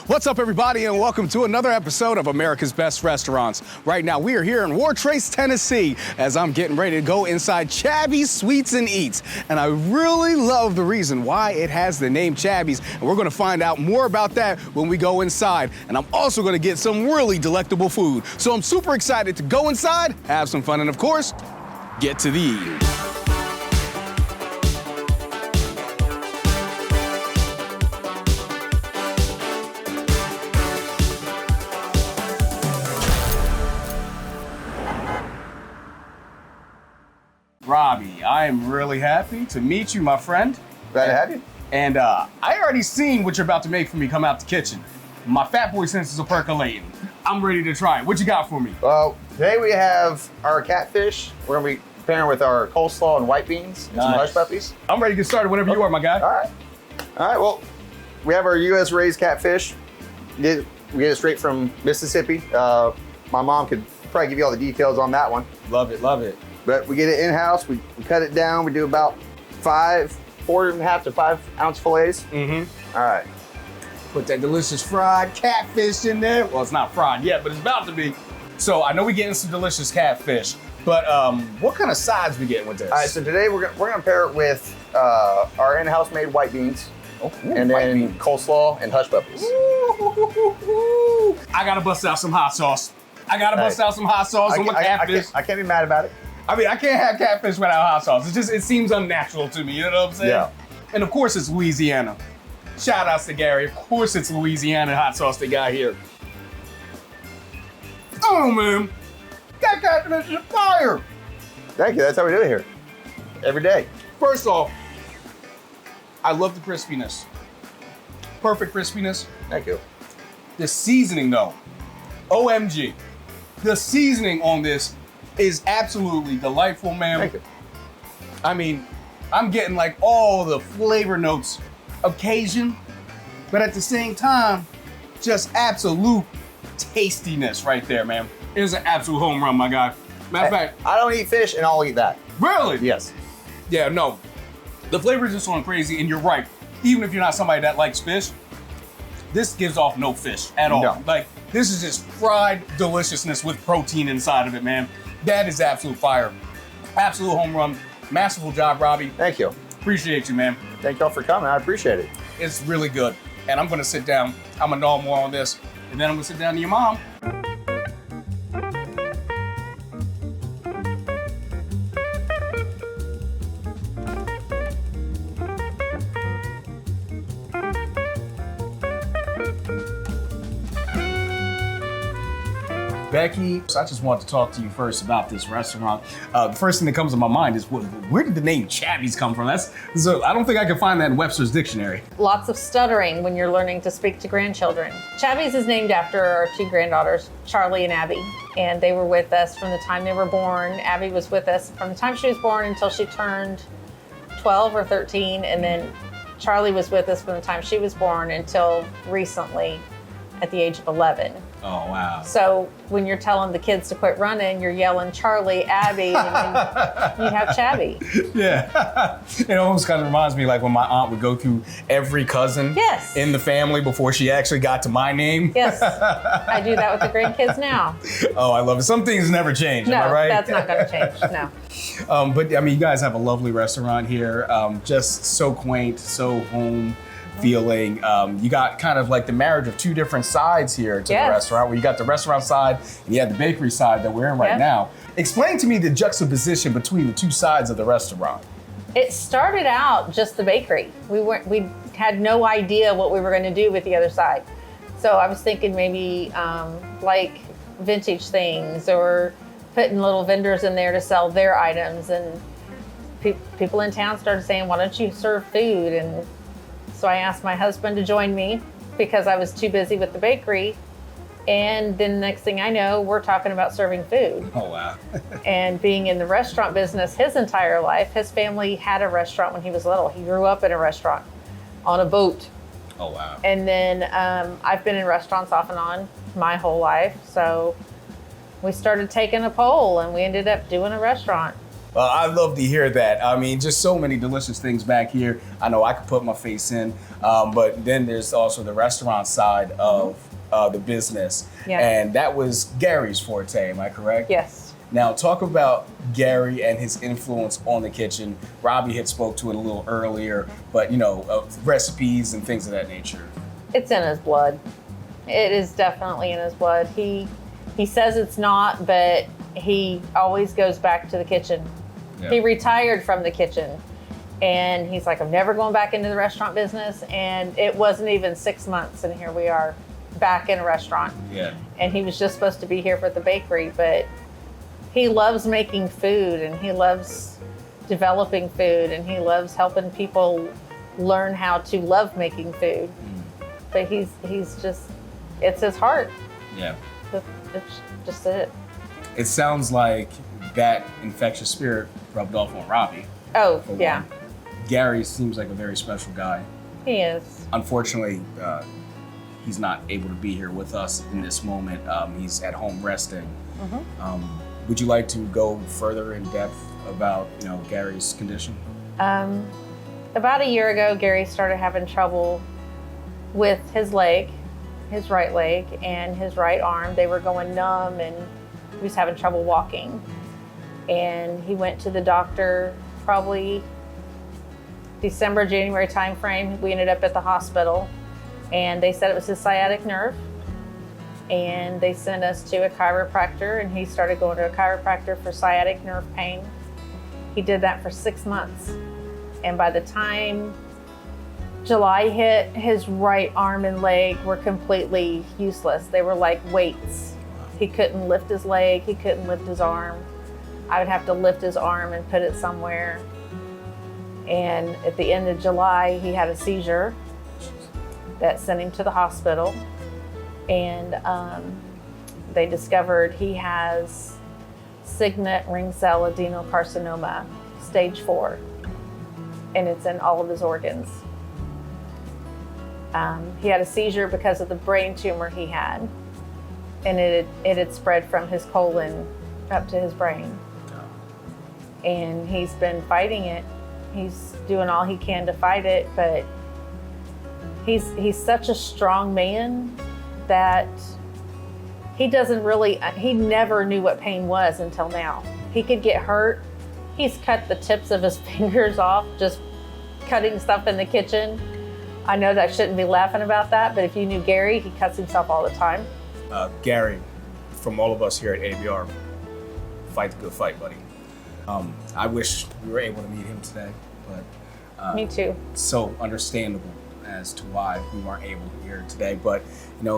What's up, everybody, and welcome to another episode of America's Best Restaurants. Right now, we are here in Wartrace, Tennessee, as I'm getting ready to go inside Chabbi's Sweets and Eats. And I really love the reason why it has the name Chabbi's, and we're gonna find out more about that when we go inside. And I'm also gonna get some really delectable food. So I'm super excited to go inside, have some fun, and of course, get to the eating. Robbie, I am really happy to meet you, my friend. Glad to have you. And I already seen what you're about to make for me come out the kitchen. My fat boy senses are percolating. I'm ready to try it. What you got for me? Well, today we have our catfish. We're gonna be pairing with our coleslaw and white beans and some hush puppies. I'm ready to get started whenever you are, my guy. All right, well, we have our U.S. raised catfish. We get it straight from Mississippi. My mom could probably give you all the details on that one. Love it, love it. But we get it in-house, we cut it down, we do about 4.5 to 5 ounce fillets. Mm-hmm. All right. Put that delicious fried catfish in there. Well, it's not fried yet, but it's about to be. So I know we're getting some delicious catfish, but what kind of sides we getting with this? All right, so today we're gonna pair it with our in-house made white beans. Oh, and then coleslaw and hush puppies. I gotta bust out some hot sauce. I gotta bust out some hot sauce on my catfish. I can't be mad about it. I mean, I can't have catfish without hot sauce. It seems unnatural to me, you know what I'm saying? Yeah. And of course it's Louisiana. Shout outs to Gary. Of course it's Louisiana hot sauce they got here. Oh man, that catfish is fire. Thank you, that's how we do it here. Every day. First off, I love the crispiness. Perfect crispiness. Thank you. The seasoning though, OMG. The seasoning on this is absolutely delightful, man. Thank you. I mean, I'm getting like all the flavor notes of Cajun, but at the same time, just absolute tastiness right there, man. It is an absolute home run, my guy. Matter of fact, I don't eat fish and I'll eat that. really? Yes. Yeah, no. The flavor is just going crazy, and you're right. Even if you're not somebody that likes fish, this gives off no fish at all. No. Like, this is just fried deliciousness with protein inside of it, man. That is absolute fire. Absolute home run. Masterful job, Robbie. Thank you. Appreciate you, man. Thank y'all for coming. I appreciate it. It's really good. And I'm gonna sit down. I'm gonna gnaw more on this, and then I'm gonna sit down to your mom. Becky, I just wanted to talk to you first about this restaurant. The first thing that comes to my mind is where did the name Chabbi's come from? I don't think I can find that in Webster's dictionary. Lots of stuttering when you're learning to speak to grandchildren. Chabbi's is named after our two granddaughters, Charlie and Abby, and they were with us from the time they were born. Abby was with us from the time she was born until she turned 12 or 13, and then Charlie was with us from the time she was born until recently at the age of 11. Oh, wow. So when you're telling the kids to quit running, you're yelling Charlie, Abby, and then you have Chabbi. Yeah. It almost kind of reminds me like when my aunt would go through every cousin in the family before she actually got to my name. Yes, I do that with the grandkids now. Oh, I love it. Some things never change, No, am I right? that's not gonna change, no. But I mean, you guys have a lovely restaurant here. Just so quaint, so home feeling. You got kind of like the marriage of two different sides here to the restaurant, where you got the restaurant side and you have the bakery side that we're in right now. Explain to me the juxtaposition between the two sides of the restaurant. It started out just the bakery. We had no idea what we were going to do with the other side. So I was thinking maybe like vintage things, or putting little vendors in there to sell their items. And people in town started saying, why don't you serve food? And so I asked my husband to join me because I was too busy with the bakery. And then the next thing I know, we're talking about serving food. Oh, wow. And being in the restaurant business his entire life, his family had a restaurant when he was little. He grew up in a restaurant on a boat. Oh, wow. And then I've been in restaurants off and on my whole life. So we started taking a poll and we ended up doing a restaurant. I'd love to hear that. I mean, just so many delicious things back here. I know I could put my face in, but then there's also the restaurant side of the business. Yeah. And that was Gary's forte, am I correct? Yes. Now, talk about Gary and his influence on the kitchen. Robbie had spoke to it a little earlier, but recipes and things of that nature. It's in his blood. It is definitely in his blood. He says it's not, but he always goes back to the kitchen. Yeah. He retired from the kitchen, and he's like, I'm never going back into the restaurant business. And it wasn't even 6 months, and here we are back in a restaurant. Yeah. And he was just supposed to be here for the bakery, but he loves making food, and he loves developing food, and he loves helping people learn how to love making food. But he's just, it's his heart. Yeah. It's just it. It sounds like that infectious spirit rubbed off on Robbie. Oh, for yeah. one. Gary seems like a very special guy. He is. Unfortunately, he's not able to be here with us in this moment. He's at home resting. Would you like to go further in depth about, Gary's condition? About a year ago, Gary started having trouble with his leg, his right leg, and his right arm. They were going numb, and he was having trouble walking. And he went to the doctor probably December, January timeframe. We ended up at the hospital, and they said it was his sciatic nerve. And they sent us to a chiropractor, and he started going to a chiropractor for sciatic nerve pain. He did that for 6 months. And by the time July hit, his right arm and leg were completely useless. They were like weights. He couldn't lift his leg, he couldn't lift his arm. I would have to lift his arm and put it somewhere. And at the end of July, he had a seizure that sent him to the hospital. And they discovered he has signet ring cell adenocarcinoma, stage 4. And it's in all of his organs. He had a seizure because of the brain tumor he had, and it had spread from his colon up to his brain. And he's been fighting it. He's doing all he can to fight it, but he's such a strong man that he never knew what pain was until now. He could get hurt. He's cut the tips of his fingers off just cutting stuff in the kitchen. I know that I shouldn't be laughing about that, but if you knew Gary, he cuts himself all the time. Gary, from all of us here at ABR, fight the good fight, buddy. I wish we were able to meet him today, but Me too. so understandable as to why we weren't able to hear today. But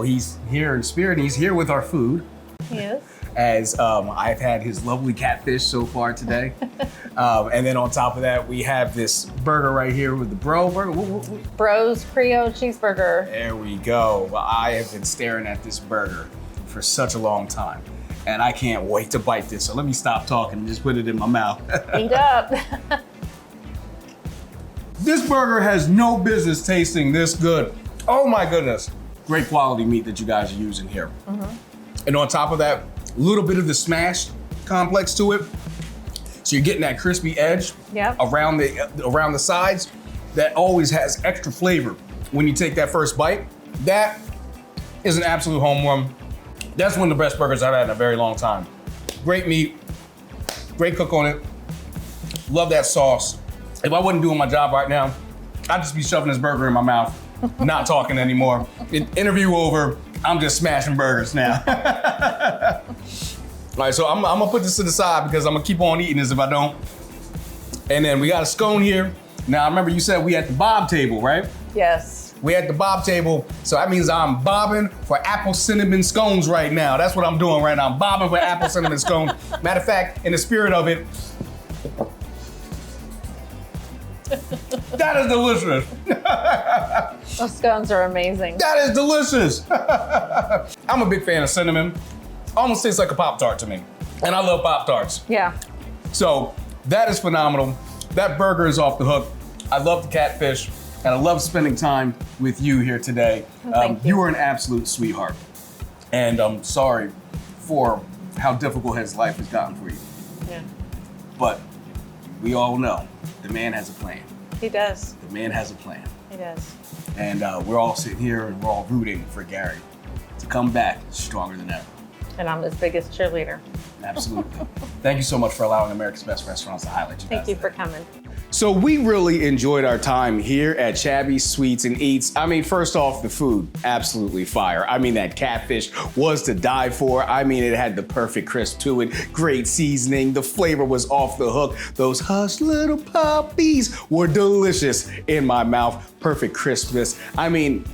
he's here in spirit, and he's here with our food. He is. As I've had his lovely catfish so far today. And then on top of that, we have this burger right here with the Bro Burger. Bro's Creole cheeseburger. There we go. I have been staring at this burger for such a long time, and I can't wait to bite this. So let me stop talking and just put it in my mouth. Eat up. This burger has no business tasting this good. Oh my goodness. Great quality meat that you guys are using here. And on top of that, a little bit of the smash complex to it. So you're getting that crispy edge around the sides that always has extra flavor when you take that first bite. That is an absolute home run. That's one of the best burgers I've had in a very long time. Great meat, great cook on it. Love that sauce. If I wasn't doing my job right now, I'd just be shoving this burger in my mouth, not talking anymore. Interview over, I'm just smashing burgers now. All right, so I'm gonna put this to the side because I'm gonna keep on eating this if I don't. And then we got a scone here. Now, I remember you said we at the bob table, right? Yes. We at the bob table, so that means I'm bobbing for apple cinnamon scones right now. That's what I'm doing right now. I'm bobbing for apple cinnamon scones. Matter of fact, in the spirit of it, that is delicious. Those scones are amazing. That is delicious. I'm a big fan of cinnamon. Almost tastes like a Pop-Tart to me. And I love Pop-Tarts. Yeah. So that is phenomenal. That burger is off the hook. I love the catfish, and I love spending time with you here today. Thank you. You are an absolute sweetheart. And I'm sorry for how difficult his life has gotten for you. Yeah. But we all know the man has a plan. He does. The man has a plan. He does. And we're all sitting here and we're all rooting for Gary to come back stronger than ever. And I'm his biggest cheerleader. Absolutely. Thank you so much for allowing America's Best Restaurants to highlight you guys. Thank you for today. coming. So we really enjoyed our time here at Chabbi Sweets and Eats. I mean, first off, the food, absolutely fire. I mean, that catfish was to die for. I mean, it had the perfect crisp to it, great seasoning. The flavor was off the hook. Those hush little puppies were delicious in my mouth. Perfect crispness. I mean,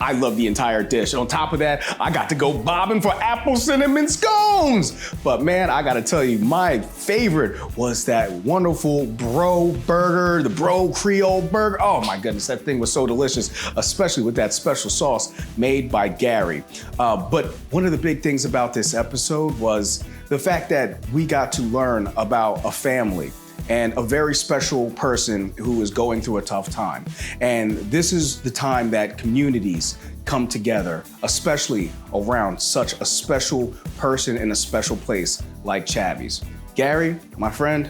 I love the entire dish. On top of that, I got to go bobbing for apple cinnamon scones. But man, I gotta tell you, my favorite was that wonderful bro burger, the bro Creole burger. Oh my goodness, that thing was so delicious, especially with that special sauce made by Gary. But one of the big things about this episode was the fact that we got to learn about a family and a very special person who is going through a tough time. And this is the time that communities come together, especially around such a special person in a special place like Chabbi's. Gary, my friend,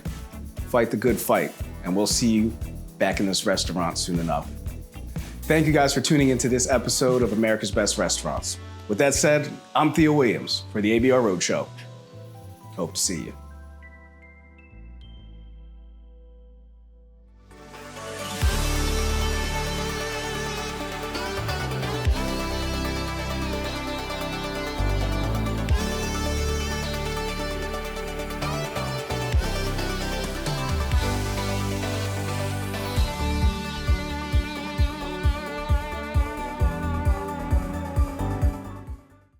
fight the good fight, and we'll see you back in this restaurant soon enough. Thank you guys for tuning into this episode of America's Best Restaurants. With that said, I'm Theo Williams for the ABR Roadshow. Hope to see you.